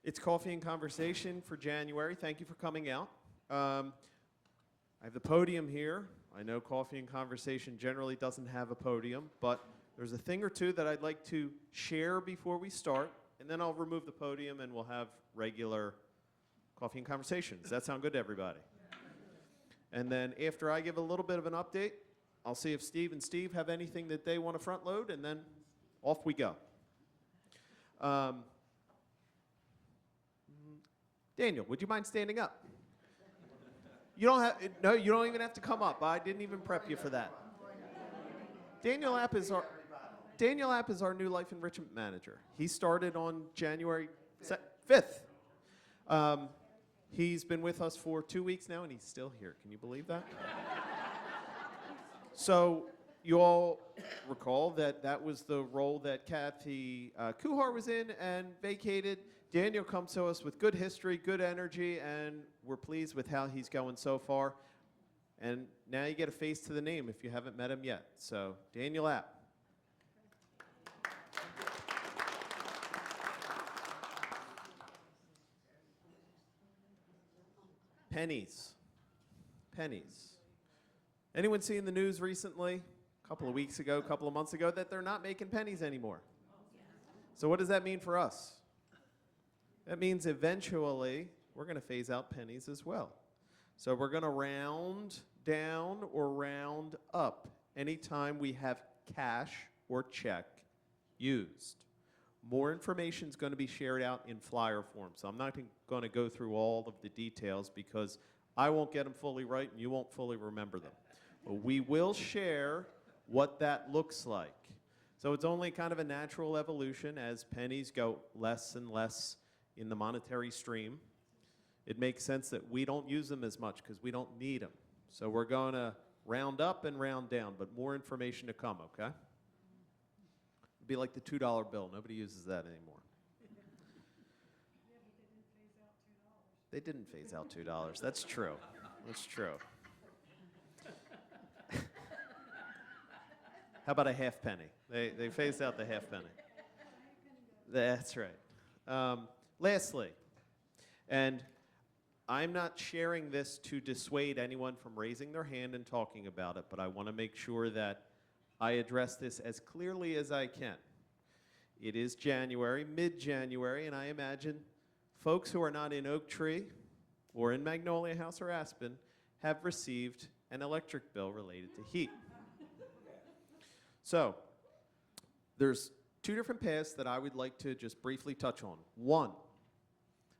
It's Coffee and Conversation for January. Thank you for coming out. I have the podium here. I know Coffee and Conversation generally doesn't have a podium, but there's a thing or two that I'd like to share before we start, and then I'll remove the podium and we'll have regular Coffee and Conversation. Does that sound good to everybody? And then after I give a little bit of an update, I'll see if Steve and Steve have anything that they want to front load, and then off we go. Daniel, would you mind standing up? You don't have, no, you don't even have to come up. I didn't even prep you for that. Daniel App is our new life enrichment manager. He started on January 5th. He's been with us for 2 weeks now, and he's still here. Can you believe that? So you all recall that that was the role that Kathy Kuhar was in and vacated. Daniel comes to us with good history, good energy, and we're pleased with how he's going so far. And now you get a face to the name if you haven't met him yet. So, Daniel App. Pennies. Pennies. Anyone seen the news recently, a couple of weeks ago, a couple of months ago, that they're not making pennies anymore? So what does that mean for us? That means eventually we're going to phase out pennies as well. So we're going to round down or round up anytime we have cash or check used. More information is going to be shared out in flyer form. So I'm not going to go through all of the details because I won't get them fully right and you won't fully remember them. But we will share what that looks like. So it's only kind of a natural evolution as pennies go less and less in the monetary stream. It makes sense that we don't use them as much because we don't need them. So we're going to round up and round down, but more information to come, okay? It'd be like the $2 bill. Nobody uses that anymore. They didn't phase out $2. That's true. That's true. How about a half penny? They phased out the half penny. That's right. Lastly, and I'm not sharing this to dissuade anyone from raising their hand and talking about it, but I want to make sure that I address this as clearly as I can. It is January, mid-January, and I imagine folks who are not in Oak Tree or in Magnolia House or Aspen have received an electric bill related to heat. So, there's two different paths that I would like to just briefly touch on. One,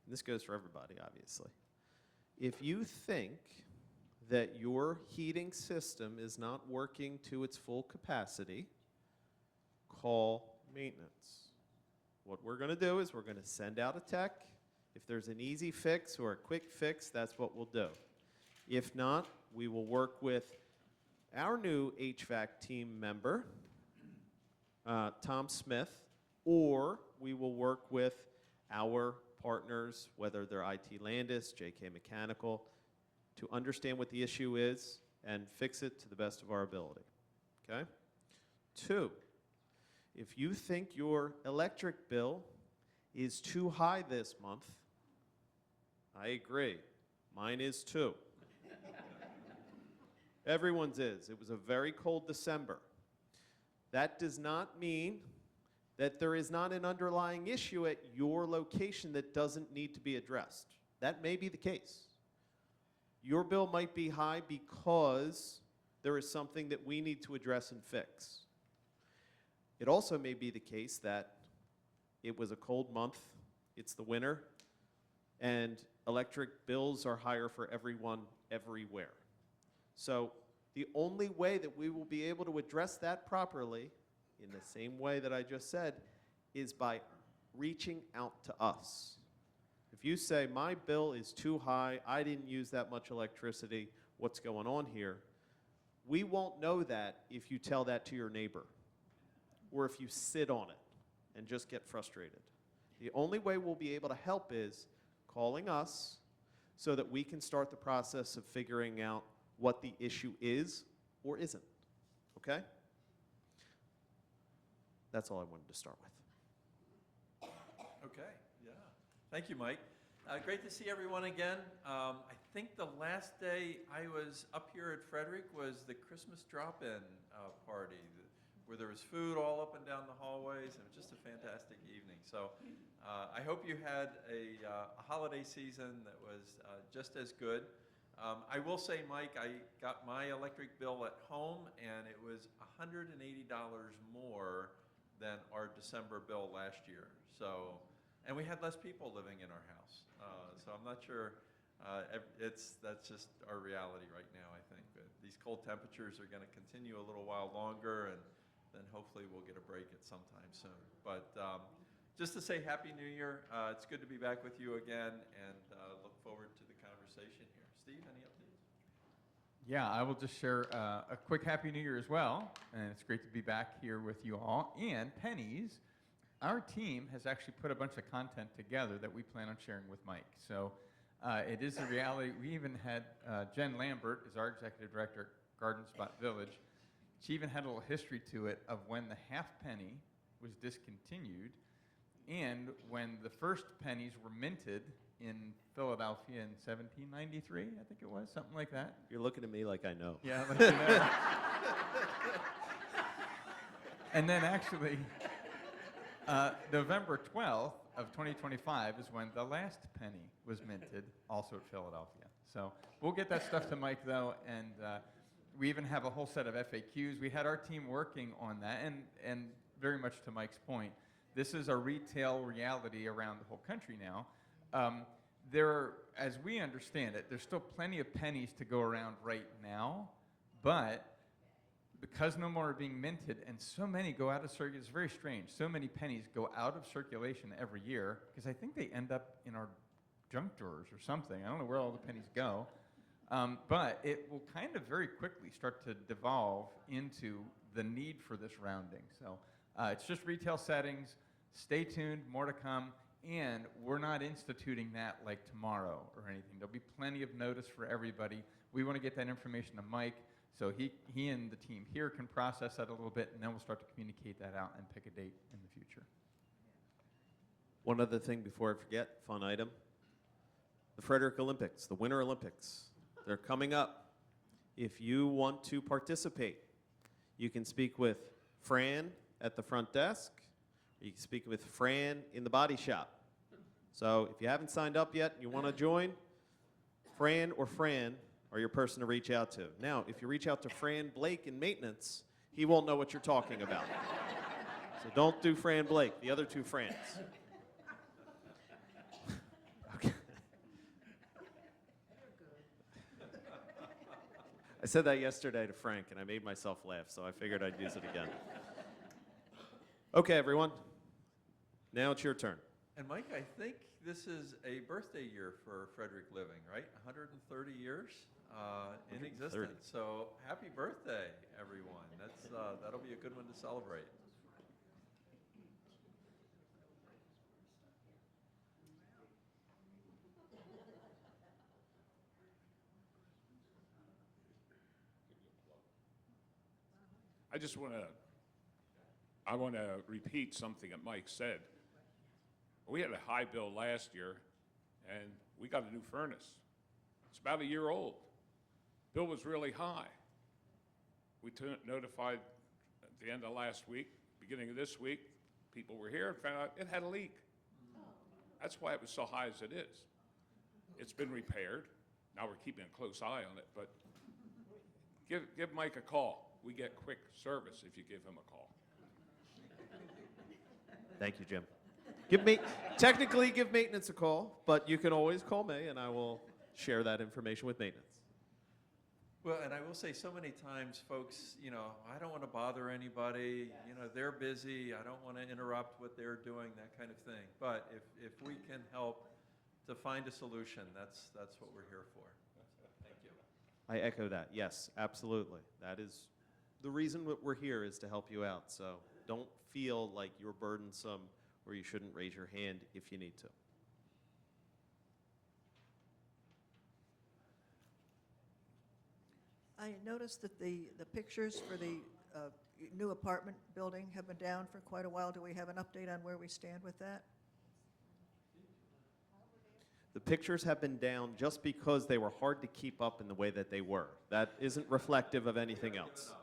and this goes for everybody, obviously. If you think that your heating system is not working to its full capacity, call maintenance. What we're going to do is we're going to send out a tech. If there's an easy fix or a quick fix, that's what we'll do. If not, we will work with our new HVAC team member, Tom Smith, or we will work with our partners, whether they're IT Landis, JK Mechanical, to understand what the issue is and fix it to the best of our ability, okay? Two, if you think your electric bill is too high this month, I agree. Mine is too. Everyone's is. It was a very cold December. That does not mean that there is not an underlying issue at your location that doesn't need to be addressed. That may be the case. Your bill might be high because there is something that we need to address and fix. It also may be the case that it was a cold month, it's the winter, and electric bills are higher for everyone everywhere. So the only way that we will be able to address that properly, in the same way that I just said, is by reaching out to us. If you say, my bill is too high, I didn't use that much electricity, what's going on here? We won't know that if you tell that to your neighbor or if you sit on it and just get frustrated. The only way we'll be able to help is calling us so that we can start the process of figuring out what the issue is or isn't, okay? That's all I wanted to start with. Okay, yeah. Thank you, Mike. Great to see everyone again. I think the last day I was up here at Frederick was the Christmas drop-in party, where there was food all up and down the hallways, and it was just a fantastic evening. So I hope you had a holiday season that was just as good. I will say, Mike, I got my electric bill at home, and it was $180 more than our December bill last year. So, and we had less people living in our house. So I'm not sure, that's just our reality right now, I think. These cold temperatures are gonna continue a little while longer, and then hopefully we'll get a break at some time soon. But just to say Happy New Year. It's good to be back with you again, and look forward to the conversation here. Steve, any updates? Yeah, I will just share a quick Happy New Year as well, and it's great to be back here with you all. And Pennies, our team has actually put a bunch of content together that we plan on sharing with Mike. So it is a reality. We even had Jen Lambert, is our executive director at Garden Spot Village. She even had a little history to it of when the half penny was discontinued and when the first pennies were minted in Philadelphia in 1793, I think it was, something like that. You're looking at me like I know. Yeah, like you know. And then actually, November 12th of 2025 is when the last penny was minted, also at Philadelphia. So we'll get that stuff to Mike, though, and we even have a whole set of FAQs. We had our team working on that, and very much to Mike's point, this is a retail reality around the whole country now. There are, as we understand it, there's still plenty of pennies to go around right now, but because no more are being minted and so many go out of circulation, it's very strange. So many pennies go out of circulation every year because I think they end up in our junk drawers or something. I don't know where all the pennies go. But it will kind of very quickly start to devolve into the need for this rounding. So it's just retail settings. Stay tuned, more to come. And we're not instituting that like tomorrow or anything. There'll be plenty of notice for everybody. We want to get that information to Mike so he and the team here can process that a little bit, and then we'll start to communicate that out and pick a date in the future. One other thing before I forget, fun item. The Frederick Olympics, the Winter Olympics, they're coming up. If you want to participate, you can speak with Fran at the front desk. You can speak with Fran in the body shop. So if you haven't signed up yet and you want to join, Fran or Fran are your person to reach out to. Now, if you reach out to Fran Blake in maintenance, he won't know what you're talking about. So don't do Fran Blake, the other two Frans. Okay. I said that yesterday to Frank, and I made myself laugh, so I figured I'd use it again. Okay, everyone. Now it's your turn. And Mike, I think this is a birthday year for Frederick Living, right? 130 years in 130. existence. So happy birthday, everyone. That'll be a good one to celebrate. I want to repeat something that Mike said. We had a high bill last year, and we got a new furnace. It's about a year old. Bill was really high. We notified at the end of last week, beginning of this week, people were here and found out it had a leak. That's why it was so high as it is. It's been repaired. Now we're keeping a close eye on it, but give Mike a call. We get quick service if you give him a call. Thank you, Jim. Technically give maintenance a call, but you can always call me, and I will share that information with maintenance. Well, and I will say so many times, folks, I don't want to bother anybody. They're busy. I don't want to interrupt what they're doing, that kind of thing. But if we can help to find a solution, that's what we're here for. Thank you. I echo that. Yes, absolutely. That is the reason that we're here, is to help you out. So don't feel like you're burdensome or you shouldn't raise your hand if you need to. I noticed that the pictures for the new apartment building have been down for quite a while. Do we have an update on where we stand with that? The pictures have been down just because they were hard to keep up in the way that they were. That isn't reflective of anything else.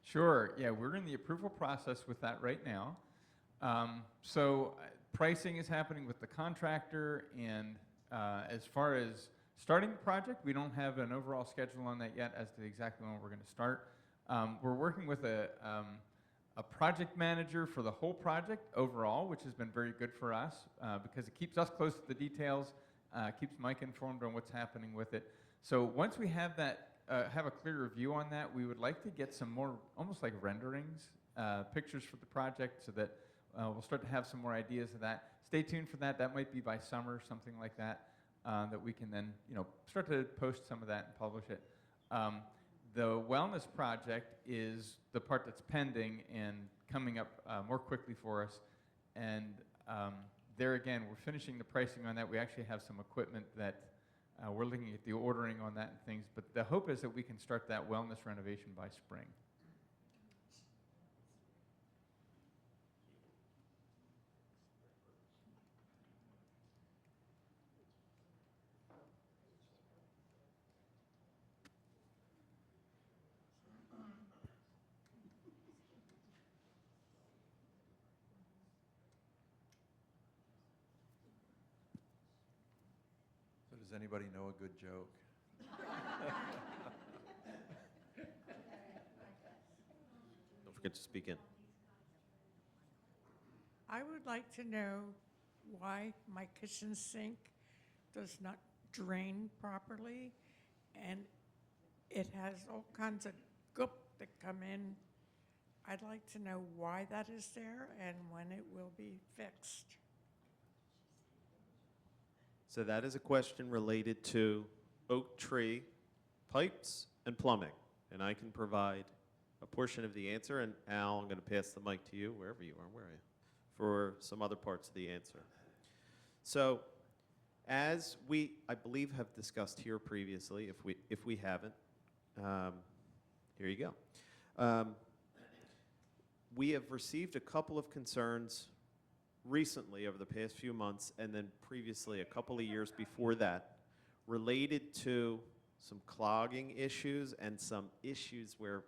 Sure. Yeah, we're in the approval process with that right now. Pricing is happening with the contractor, and as far as starting the project, we don't have an overall schedule on that yet as to exactly when we're going to start. We're working with a project manager for the whole project overall, which has been very good for us because it keeps us close to the details, keeps Mike informed on what's happening with it. So once we have that, have a clearer view on that, we would like to get some more, almost like renderings, pictures for the project, so that we'll start to have some more ideas of that. Stay tuned for that. That might be by summer, something like that, that we can then, start to post some of that and publish it. The wellness project is the part that's pending and coming up more quickly for us. And there again, we're finishing the pricing on that. We actually have some equipment that we're looking at the ordering on that and things. But the hope is that we can start that wellness renovation by spring. So does anybody know a good joke? Don't forget to speak in. I would like to know why my kitchen sink does not drain properly, and it has all kinds of goop that come in. I'd like to know why that is there and when it will be fixed. So that is a question related to oak tree pipes and plumbing. And I can provide a portion of the answer. And Al, I'm going to pass the mic to you, wherever you are. Where are you? For some other parts of the answer. So as we, I believe, have discussed here previously, if we haven't, here you go. We have received a couple of concerns recently over the past few months, and then previously a couple of years before that, related to some clogging issues and some issues where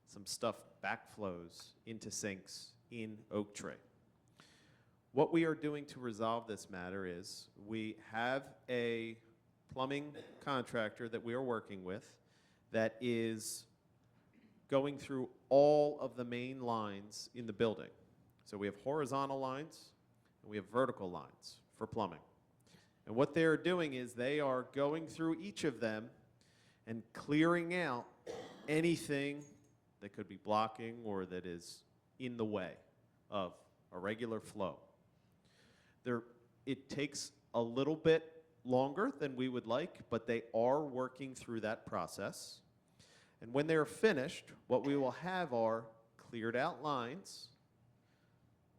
some stuff backflows into sinks in Oak Tree. What we are doing to resolve this matter is we have a plumbing contractor that we are working with that is going through all of the main lines in the building. So we have horizontal lines and we have vertical lines for plumbing. And what they're doing is they are going through each of them and clearing out anything that could be blocking or that is in the way of a regular flow. It takes a little bit longer than we would like, but they are working through that process. And when they're finished, what we will have are cleared out lines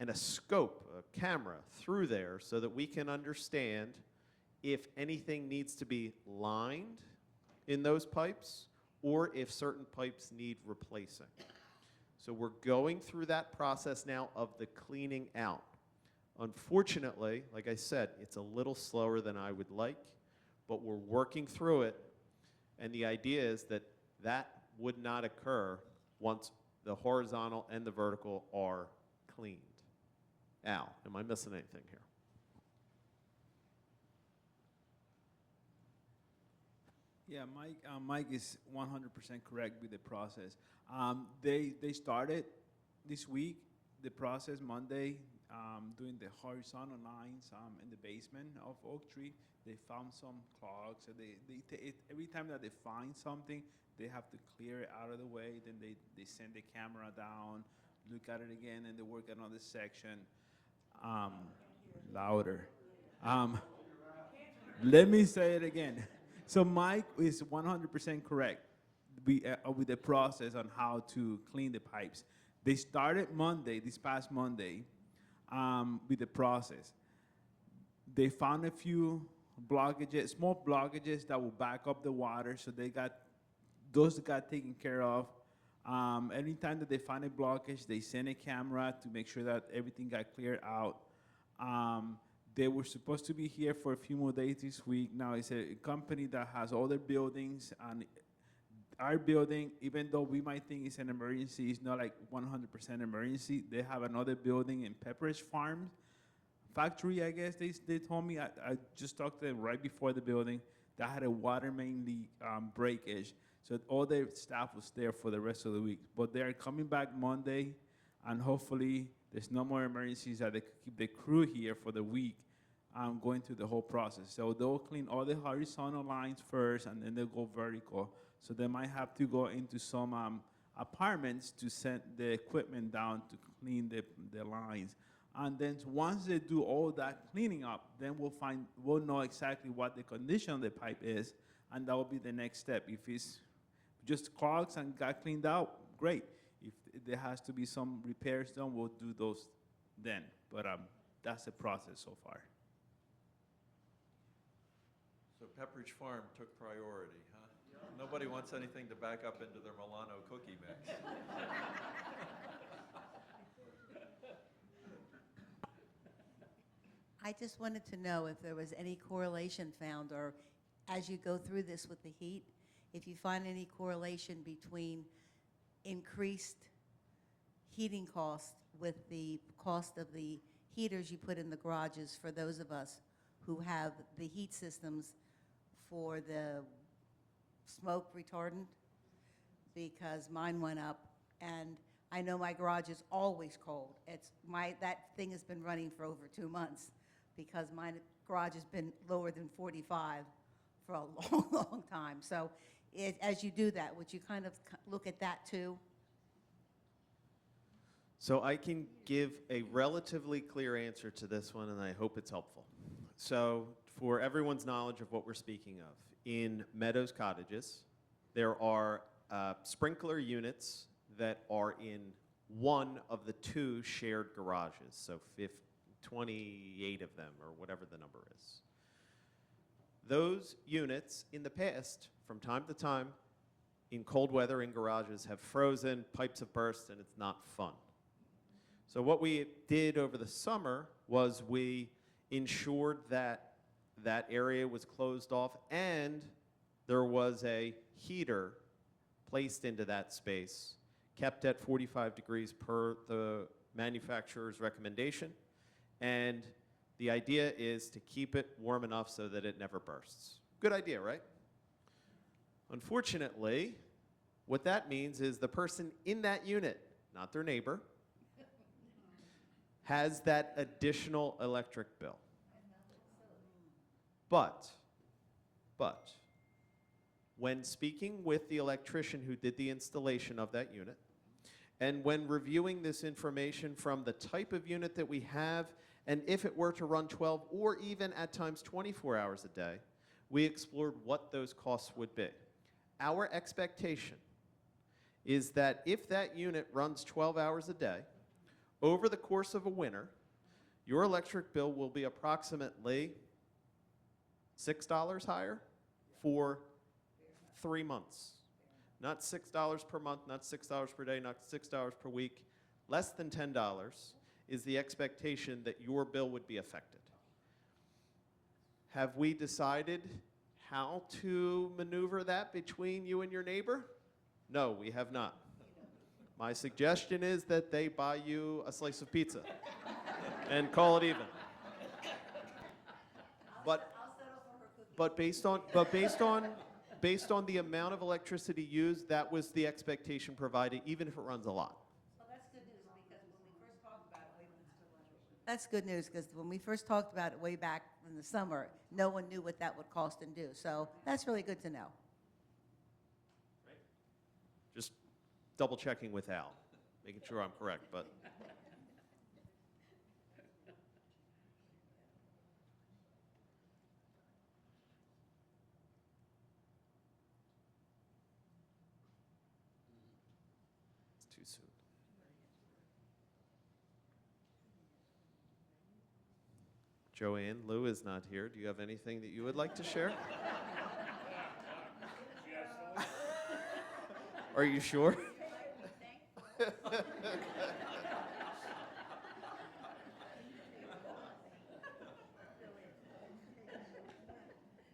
and a scope, a camera through there so that we can understand if anything needs to be lined in those pipes or if certain pipes need replacing. So we're going through that process now of the cleaning out. Unfortunately, like I said, it's a little slower than I would like, but we're working through it, and the idea is that that would not occur once the horizontal and the vertical are cleaned. Al, am I missing anything here? Yeah, Mike is 100% correct with the process. They started this week, the process Monday, doing the horizontal lines in the basement of Oak Tree. They found some clogs. So every time that they find something, they have to clear it out of the way. Then they send the camera down, look at it again, and they work another section. Louder. Let me say it again. So Mike is 100% correct with the process on how to clean the pipes. They started Monday, this past Monday, with the process. They found a few blockages, small blockages that will back up the water, so those got taken care of. Anytime that they find a blockage, they send a camera to make sure that everything got cleared out. They were supposed to be here for a few more days this week. Now it's a company that has other buildings, and our building, even though we might think it's an emergency, it's not like 100% emergency. They have another building in Pepperidge Farm factory, I guess they told me. I just talked to them right before the building that had a water main leak breakage. So all their staff was there for the rest of the week. But they are coming back Monday, and hopefully there's no more emergencies, that they could keep the crew here for the week, going through the whole process. So they'll clean all the horizontal lines first, and then they'll go vertical. So they might have to go into some apartments to send the equipment down to clean the lines. And then once they do all that cleaning up, then we'll know exactly what the condition of the pipe is, and that will be the next step. If it's just clogs and got cleaned out, great. If there has to be some repairs done, we'll do those then. But that's the process so far. So Pepperidge Farm took priority, huh? Nobody wants anything to back up into their Milano cookie mix. I just wanted to know if there was any correlation found, or as you go through this with the heat, if you find any correlation between increased heating costs with the cost of the heaters you put in the garages for those of us who have the heat systems for the smoke retardant, because mine went up, and I know my garage is always cold. That thing has been running for over 2 months, because my garage has been lower than 45 for a long, long time. So as you do that, would you kind of look at that too? So I can give a relatively clear answer to this one, and I hope it's helpful. So for everyone's knowledge of what we're speaking of, in Meadows Cottages, there are sprinkler units that are in one of the 2 shared garages, so 28 of them, or whatever the number is. Those units, in the past, from time to time, in cold weather in garages, have frozen, pipes have burst, and it's not fun. So what we did over the summer was we ensured that that area was closed off, and there was a heater placed into that space, kept at 45 degrees per the manufacturer's recommendation. And the idea is to keep it warm enough so that it never bursts. Good idea, right? Unfortunately, what that means is the person in that unit, not their neighbor, has that additional electric bill. But, when speaking with the electrician who did the installation of that unit, and when reviewing this information from the type of unit that we have, and if it were to run 12 or even at times 24 hours a day, we explored what those costs would be. Our expectation is that if that unit runs 12 hours a day, over the course of a winter, your electric bill will be approximately $6 higher for 3 months. Not $6 per month, not $6 per day, not $6 per week. Less than $10 is the expectation that your bill would be affected. Have we decided how to maneuver that between you and your neighbor? No, we have not. My suggestion is that they buy you a slice of pizza and call it even. But based on the amount of electricity used, that was the expectation provided, even if it runs a lot. Well, that's good news, because when we first talked about it, that's good news, because when we first talked about it way back in the summer, no one knew what that would cost and do. So that's really good to know. Just double checking with Al, making sure I'm correct, but. It's too soon. Joanne, Lou is not here. Do you have anything that you would like to share? Are you sure?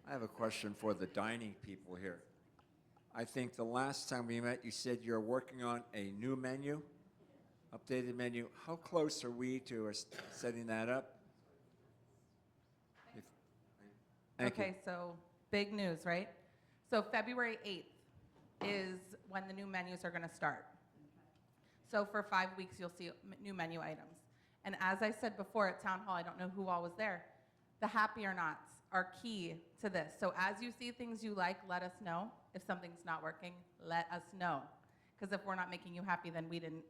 I have a question for the dining people here. I think the last time we met, you said you're working on a new menu, updated menu. How close are we to setting that up? Thank you. Okay, so big news, right? So February 8th is when the new menus are going to start. So for 5 weeks, you'll see new menu items. And as I said before at Town Hall, I don't know who all was there, the happy or nots are key to this. So as you see things you like, let us know. If something's not working, let us know. Because if we're not making you happy, then we didn't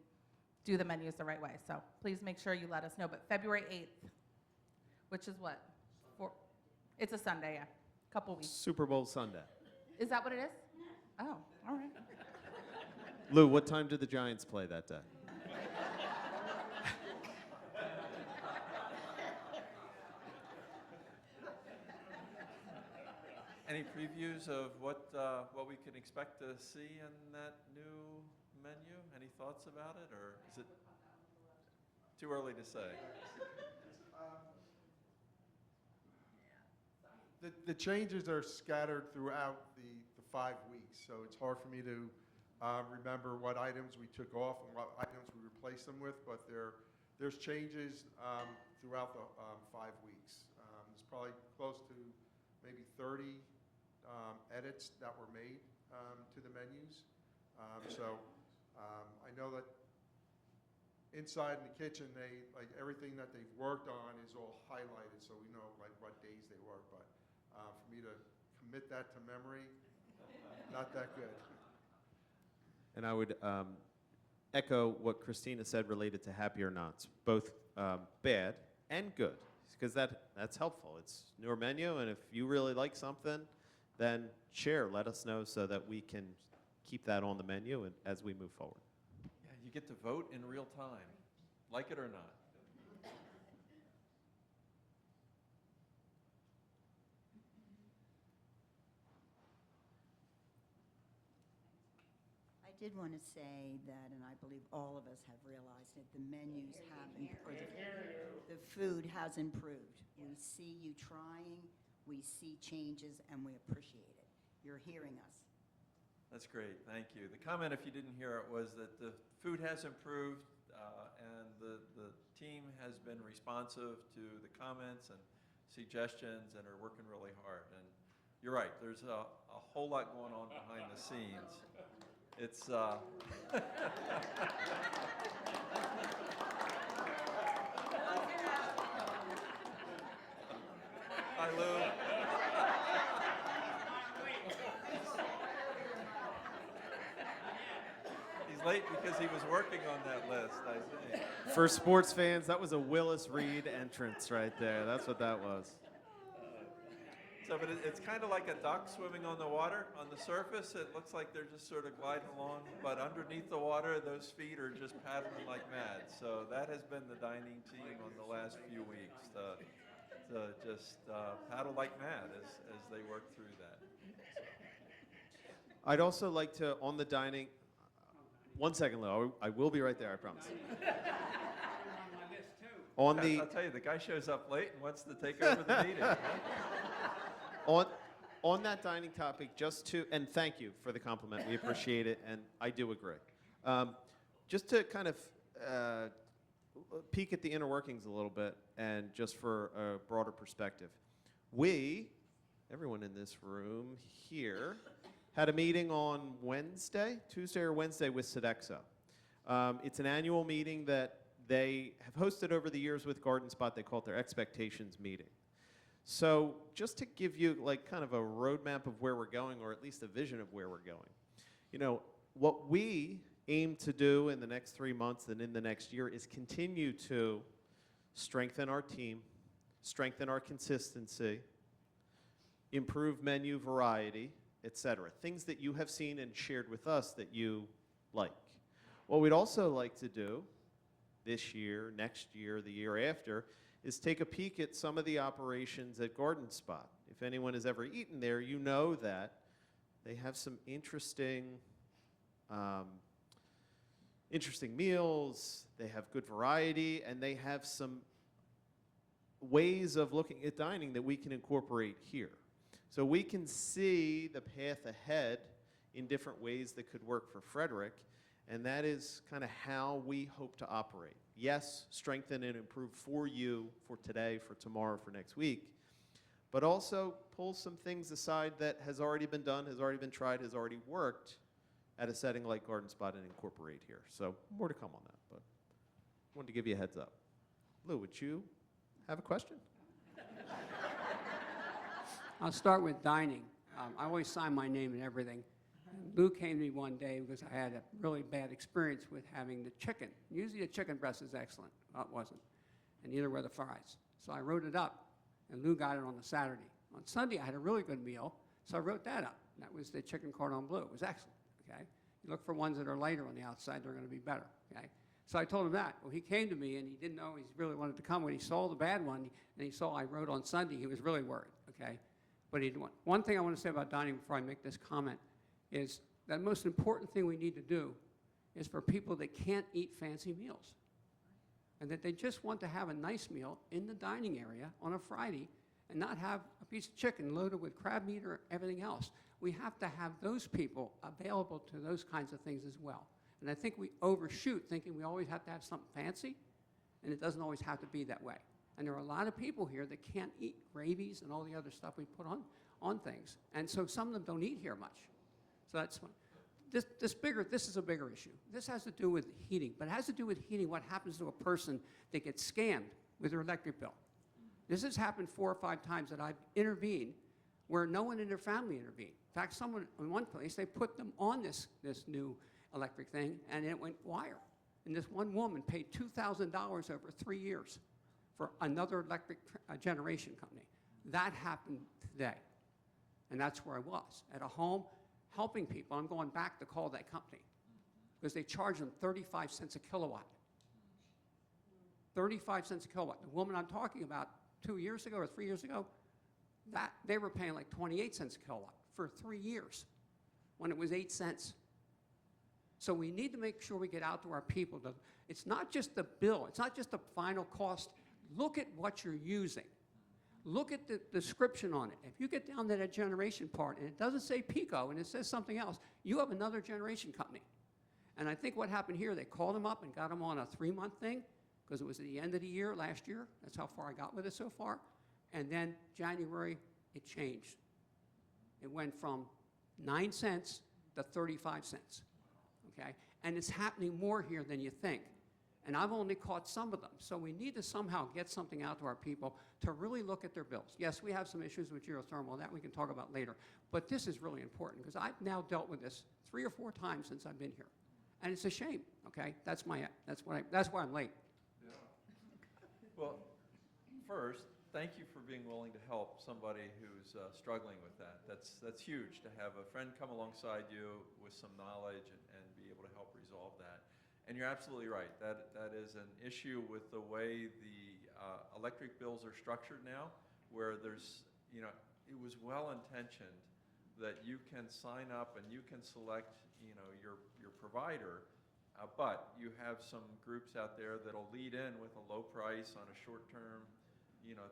do the menus the right way. So please make sure you let us know. But February 8th, which is what? It's a Sunday, yeah. Couple weeks. Super Bowl Sunday. Is that what it is? Oh, all right. Lou, what time do the Giants play that day? Any previews of what we can expect to see in that new menu? Any thoughts about it, or is it too early to say? The changes are scattered throughout the 5 weeks, so it's hard for me to remember what items we took off and what items we replaced them with, but there's changes throughout the 5 weeks. There's probably close to maybe 30 edits that were made to the menus. I know that inside in the kitchen, like everything that they've worked on is all highlighted, so we know like what days they work. But for me to commit that to memory, not that good. And I would echo what Christina said related to happy or nots, both bad and good, because that's helpful. It's newer menu, and if you really like something, then share, let us know so that we can keep that on the menu and as we move forward. Yeah, you get to vote in real time, like it or not. I did want to say that, and I believe all of us have realized it, the menus have, the food has improved. We see you trying, we see changes, and we appreciate it. You're hearing us. That's great, thank you. The comment, if you didn't hear it, was that the food has improved and the team has been responsive to the comments and suggestions and are working really hard. And you're right, there's a whole lot going on behind the scenes. It's Hi, Lou. He's late because he was working on that list, I see. For sports fans, that was a Willis Reed entrance right there. That's what that was. So, but it's kind of like a duck swimming on the water. On the surface, it looks like they're just sort of gliding along, but underneath the water, those feet are just paddling like mad. So that has been the dining team on the last few weeks, to just paddle like mad as they work through that. I'd also like to, on the dining, 1 second, Lou. I will be right there, I promise. On the I'll tell you, the guy shows up late and wants to take over the meeting. Huh? On that dining topic, and thank you for the compliment, we appreciate it, and I do agree. Just to kind of peek at the inner workings a little bit, and just for a broader perspective. Everyone in this room here, had a meeting on Tuesday or Wednesday with Sodexo. It's an annual meeting that they have hosted over the years with Garden Spot. They call it their expectations meeting. So just to give you like kind of a roadmap of where we're going, or at least a vision of where we're going. What we aim to do in the next 3 months and in the next year is continue to strengthen our team, strengthen our consistency, improve menu variety, etc. Things that you have seen and shared with us that you like. What we'd also like to do this year, next year, the year after, is take a peek at some of the operations at Garden Spot. If anyone has ever eaten there, you know that they have some interesting meals, they have good variety, and they have some ways of looking at dining that we can incorporate here. So we can see the path ahead in different ways that could work for Frederick, and that is kind of how we hope to operate. Yes, strengthen and improve for you, for today, for tomorrow, for next week, but also pull some things aside that has already been done, has already been tried, has already worked at a setting like Garden Spot and incorporate here. So more to come on that, but wanted to give you a heads up. Lou, would you have a question? I'll start with dining. I always sign my name and everything. Lou came to me one day because I had a really bad experience with having the chicken. Usually the chicken breast is excellent. Well, it wasn't. And neither were the fries. So I wrote it up, and Lou got it on a Saturday. On Sunday, I had a really good meal, so I wrote that up. That was the chicken cordon bleu. It was excellent, okay? You look for ones that are lighter on the outside, they're going to be better, okay? So I told him that. Well, he came to me, and he didn't know he really wanted to come. When he saw the bad one, and he saw I wrote on Sunday, he was really worried, okay? But he didn't want. One thing I want to say about dining before I make this comment is that the most important thing we need to do is for people that can't eat fancy meals and that they just want to have a nice meal in the dining area on a Friday and not have a piece of chicken loaded with crab meat or everything else. We have to have those people available to those kinds of things as well. And I think we overshoot thinking we always have to have something fancy, and it doesn't always have to be that way. And there are a lot of people here that can't eat gravies and all the other stuff we put on things. And so some of them don't eat here much. So that's fine. This is a bigger issue. This has to do with heating, but it has to do with heating what happens to a person that gets scammed with their electric bill. This has happened 4 or 5 times that I've intervened where no one in their family intervened. In fact, someone in one place, they put them on this new electric thing, and it went wire. And this one woman paid $2,000 over 3 years for another electric generation company. That happened today. And that's where I was, at a home, helping people. I'm going back to call that company because they charge them 35 cents a kilowatt. 35 cents a kilowatt. The woman I'm talking about 2 years ago or 3 years ago, that they were paying like 28 cents a kilowatt for 3 years when it was 8 cents. So we need to make sure we get out to our people. It's not just the bill. It's not just the final cost. Look at what you're using. Look at the description on it. If you get down to that generation part and it doesn't say Pico and it says something else, you have another generation company. And I think what happened here, they called them up and got them on a 3-month thing because it was at the end of the year last year. That's how far I got with it so far. And then January, it changed. It went from 9 cents to 35 cents, okay? And it's happening more here than you think. And I've only caught some of them. So we need to somehow get something out to our people to really look at their bills. Yes, we have some issues with geothermal. That we can talk about later. But this is really important because I've now dealt with this 3 or 4 times since I've been here. And it's a shame, okay? That's why I'm late. Yeah. Well, first, thank you for being willing to help somebody who's struggling with that. That's huge to have a friend come alongside you with some knowledge and be able to help resolve that. And you're absolutely right. That is an issue with the way the electric bills are structured now, where there's, it was well-intentioned that you can sign up and you can select, your provider, but you have some groups out there that'll lead in with a low price on a short-term,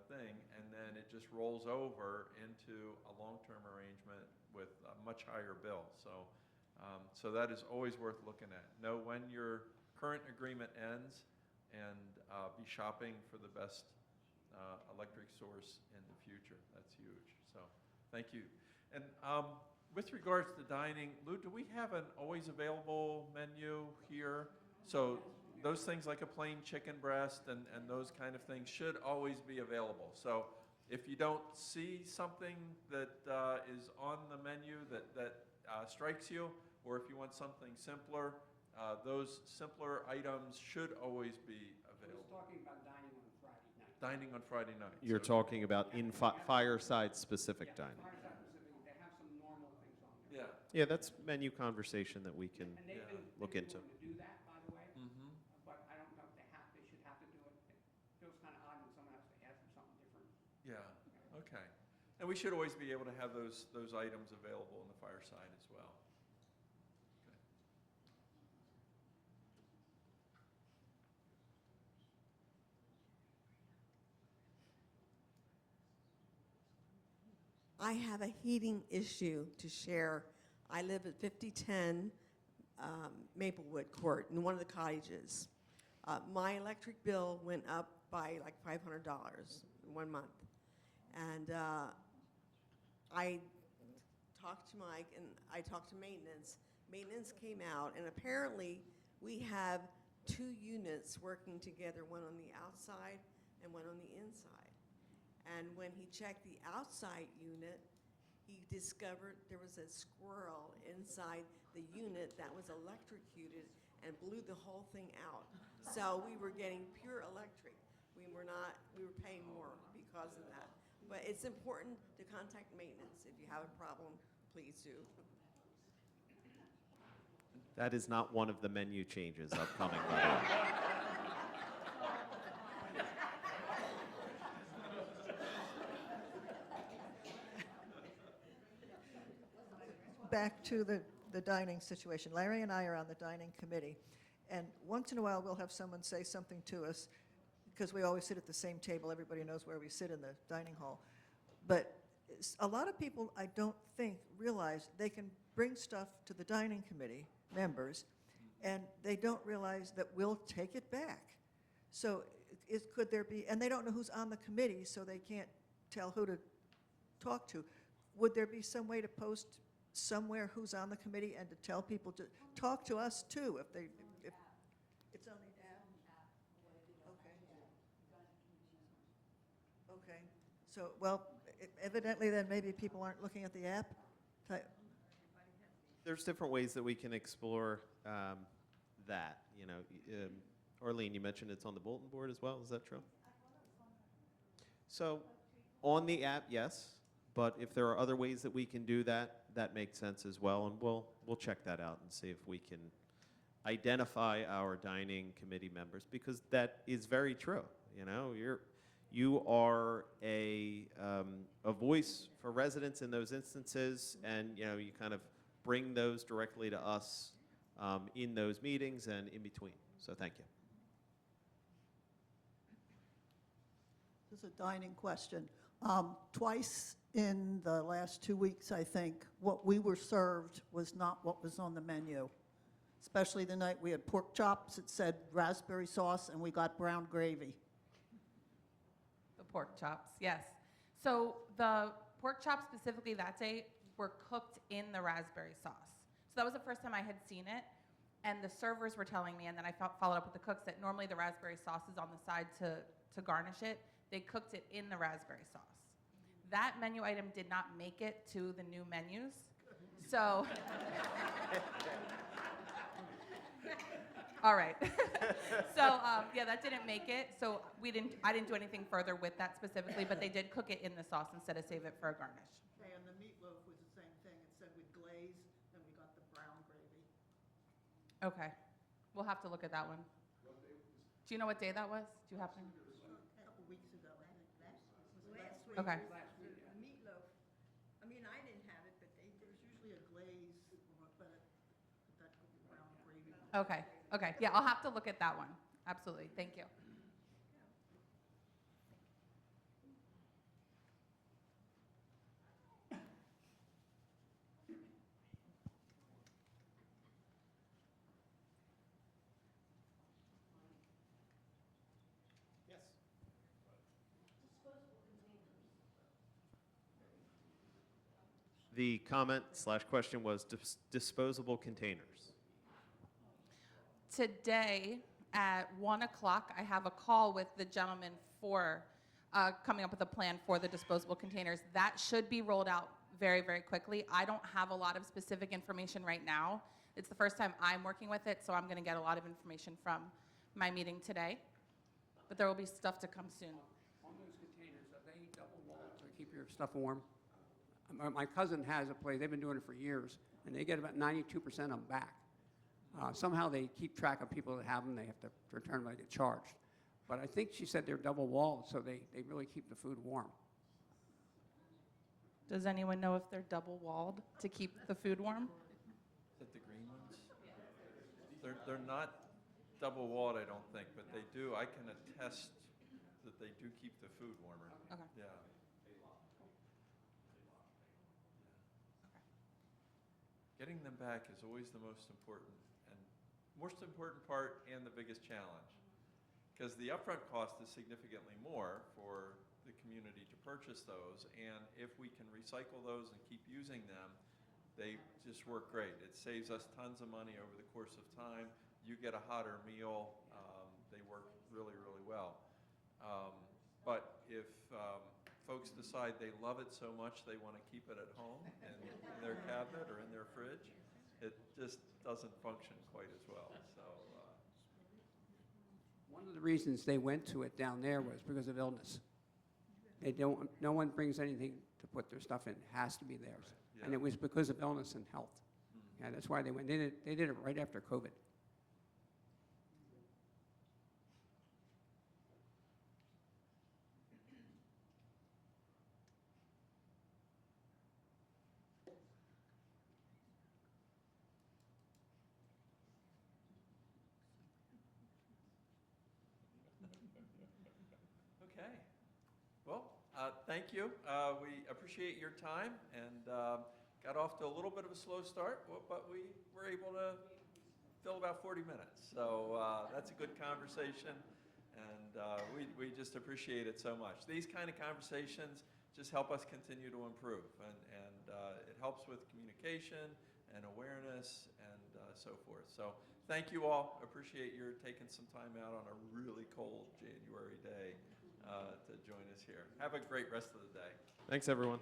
thing, and then it just rolls over into a long-term arrangement with a much higher bill. So that is always worth looking at. Know when your current agreement ends and be shopping for the best electric source in the future. That's huge. So thank you. And with regards to dining, Lou, do we have an always available menu here? So those things like a plain chicken breast and those kind of things should always be available. So if you don't see something that is on the menu that strikes you, or if you want something simpler, those simpler items should always be available. I was talking about dining on Friday night. Dining on Friday night. You're talking about in fireside-specific dining. Fireside Pacific, they have some normal things on there. Yeah. Yeah, that's menu conversation that we can And they've been look into. willing to do that, by the way. Mm-hmm. But I don't know if they should have to do it. It feels kind of odd when someone has to ask for something different. Yeah, okay. And we should always be able to have those items available in the fireside as well. Okay. I have a heating issue to share. I live at 5010 Maplewood Court in one of the cottages. My electric bill went up by like $500 in 1 month. And I talked to Mike and I talked to maintenance. Maintenance came out and apparently we have 2 units working together, one on the outside and one on the inside. And when he checked the outside unit, he discovered there was a squirrel inside the unit that was electrocuted and blew the whole thing out. So we were getting pure electric. We were paying more because of that. But it's important to contact maintenance. If you have a problem, please do. That is not one of the menu changes upcoming, by the way. Back to the dining situation. Larry and I are on the dining committee, and once in a while we'll have someone say something to us, because we always sit at the same table. Everybody knows where we sit in the dining hall. But a lot of people, I don't think, realize they can bring stuff to the dining committee members, and they don't realize that we'll take it back. So could there be, and they don't know who's on the committee, so they can't tell who to talk to. Would there be some way to post somewhere who's on the committee and to tell people to talk to us too if it's on the app? Okay. So, well, evidently then maybe people aren't looking at the app. There's different ways that we can explore that. You know, Arlene, you mentioned it's on the bulletin board as well. Is that true? So, on the app, yes. But if there are other ways that we can do that, that makes sense as well. And we'll check that out and see if we can identify our dining committee members, because that is very true. You know, you are a voice for residents in those instances, and you know, you kind of bring those directly to us in those meetings and in between. So thank you. This is a dining question. Twice in the last 2 weeks, I think, what we were served was not what was on the menu. Especially the night we had pork chops, it said raspberry sauce, and we got brown gravy. The pork chops, yes. So the pork chops specifically that day were cooked in the raspberry sauce. So that was the first time I had seen it. And the servers were telling me, and then I followed up with the cooks, that normally the raspberry sauce is on the side to garnish it. They cooked it in the raspberry sauce. That menu item did not make it to the new menus. So, all right. So yeah, that didn't make it. So I didn't do anything further with that specifically, but they did cook it in the sauce instead of save it for a garnish. Okay, and the meatloaf was the same thing. It said with glaze, then we got the brown gravy. Okay. We'll have to look at that one. Do you know what day that was? Do you happen? A couple weeks ago, I think. Last week. Okay. The meatloaf, I mean, I didn't have it, but there's usually a glaze, but that could be brown gravy. Okay. Okay. Yeah, I'll have to look at that one. Absolutely. Thank you. Yes. The comment/question was disposable containers. Today at 1 o'clock, I have a call with the gentleman for coming up with a plan for the disposable containers. That should be rolled out very, very quickly. I don't have a lot of specific information right now. It's the first time I'm working with it, so I'm going to get a lot of information from my meeting today. But there will be stuff to come soon. On those containers, are they double walled to keep your stuff warm? My cousin has a place, they've been doing it for years, and they get about 92% of them back. Somehow they keep track of people that have them, they have to return them, they get charged. But I think she said they're double walled, so they really keep the food warm. Does anyone know if they're double walled to keep the food warm? Is that the green ones? They're not double walled, I don't think, but they do. I can attest that they do keep the food warmer. Okay. Yeah. getting them back is always the most important part and the biggest challenge. Because the upfront cost is significantly more for the community to purchase those, and if we can recycle those and keep using them, they just work great. It saves us tons of money over the course of time. You get a hotter meal. They work really, really well. But if folks decide they love it so much they want to keep it at home in their cabinet or in their fridge, it just doesn't function quite as well. So. One of the reasons they went to it down there was because of illness. No one brings anything to put their stuff in. It has to be theirs. Yeah. And it was because of illness and health. Yeah, that's why they went. They did it right after COVID. Okay. Well, thank you. We appreciate your time and got off to a little bit of a slow start, but we were able to fill about 40 minutes. So that's a good conversation, and we just appreciate it so much. These kind of conversations just help us continue to improve, and it helps with communication and awareness and so forth. So thank you all. Appreciate your taking some time out on a really cold January day to join us here. Have a great rest of the day. Thanks, everyone.